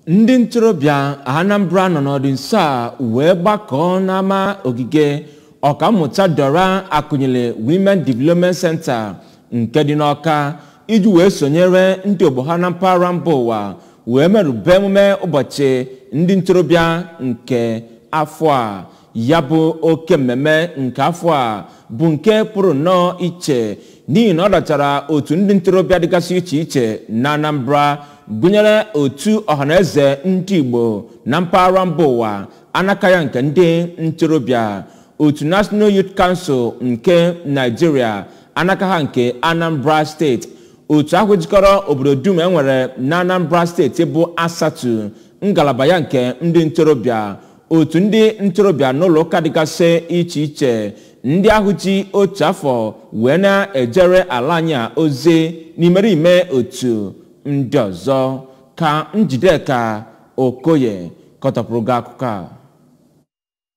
ndị ntorobịa Anambra nọ n'ọdụ nso a wee gbakọọ n'ama ogige ọkammụta Dora Akunyili Women Development Center nke dị n'Awka iji wee sonyere ndị ogbo ha na mpaghara mba ụwa wee merube emume ụbọchị ndị ntorobịa nke afọ a. Ya bụ oke mmemme nke afọ a bụ nke pụrụ nnọọ iche n'ihi na ọ dọtara otu ndị ntorobịa dịgasị iche iche na Anambra gụnyere otu ọhaneze ndị Igbo na mpaghara mba ụwa anaka ya nke ndị ntorobịa, otu National Youth Council nke Nigeria anaka ha nke Anambra State, otu ahụ jikọrọ obodo dum enwere na Anambra State bụ Asatu ngalaba ya nke ndị ntorobịa, otu ndị ntorobịa n'ụlọ ụka dịgasị iche iche ndị ahụ ji otu afọ wee na-ejere ala anyị ozi n'imerime otu ndị ọzọ. Ka Njideka Okoye kọtọpụrụ gị akụkọ a.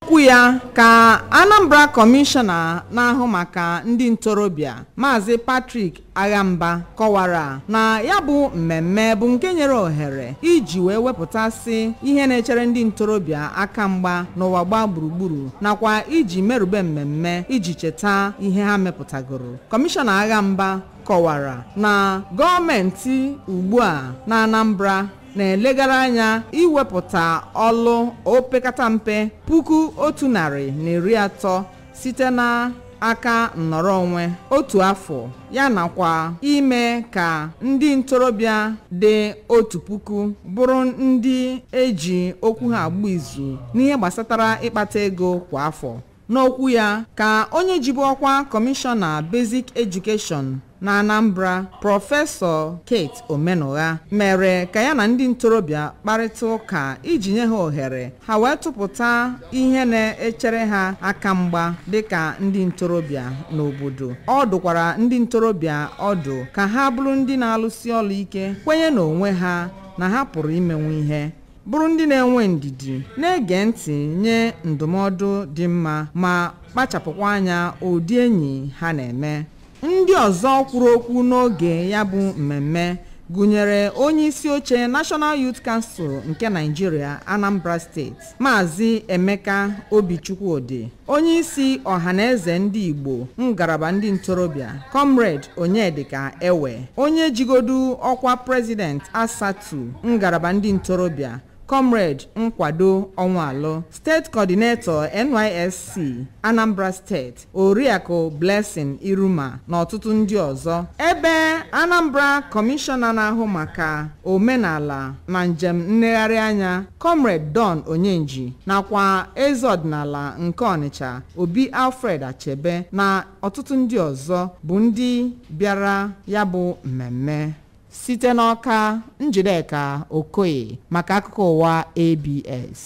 Okwu ya ka Anambra Kọmishọna na-ahụ maka ndị ntorobịa Maazị Patrick Aghamba kọwara na ya bụ mmemme bụ nke nyere ohere iji wee wepụtasị ihe na-echere ndị ntorobịa aka mgba n'ụwa gbaa gburugburu nakwa iji merube mmemme iji cheta ihe ha mepụtagoro. Kọmishọna Aghamba kọwara na gọọmenti ugbu a na Anambra na-elegara anya iwepụta ọlụ opekata mpe 130 site na aka nnọrọ onwe otu afọ ya nakwa ime ka ndị ntorobịa dị 1,000 bụrụ ndị eji okwu ha agba izu n'ihe gbasatara ịkpata ego kwa afọ. N'okwu ya ka onye jibu ọkwa Kọmishọna Basic Education na Anambra Prọfesọ Kate Omenugha mere ka ya na ndị ntorobịa kparịta ụka iji nye ha ohere ha wee tụpụta ihe na-echere ha aka mgba dịka ndị ntorobịa n'obodo. Ọ dụkwara ndị ntorobịa ọdụ ka ha bụrụ ndị na-alụsi ọlụ ike, kwenye n'onwe ha na ha pụrụ imenwu ihe, bụrụ ndị na-enwe ndidi, na-ege ntị nye ndụmọdụ dị mma ma kpachapụkwa anya ụdị enyi ha na-eme. Ndị ọzọ kwuru okwu n'oge ya bụ mmemme gụnyere onye isi oche National Youth Council nke Nigeria Anambra State Maazị Emeka Obichukwudi, onye isi ọhaneze ndị Igbo ngalaba ndị ntorobịa Comrade Onyedika Ewe, onye jigodu ọkwa President Asatu ngalaba ndị ntorobịa Comrade Nkwado Onwalo, State Coordinator NYSC Anambra State Oriakụ Blessing Iruma na ọtụtụ ndị ọzọ. Ebe Anambra Kọmishọna na-ahụ maka omenala na njem nlegharị anya Comrade Don Onyenji nakwa eze ọdịnala nke Ọnịcha Obi Alfred Achebe na ọtụtụ ndị ọzọ bụ ndị bịara ya bụ mmemme. Site n'Awka, Njideka Okoye maka akụkọ ụwa ABS.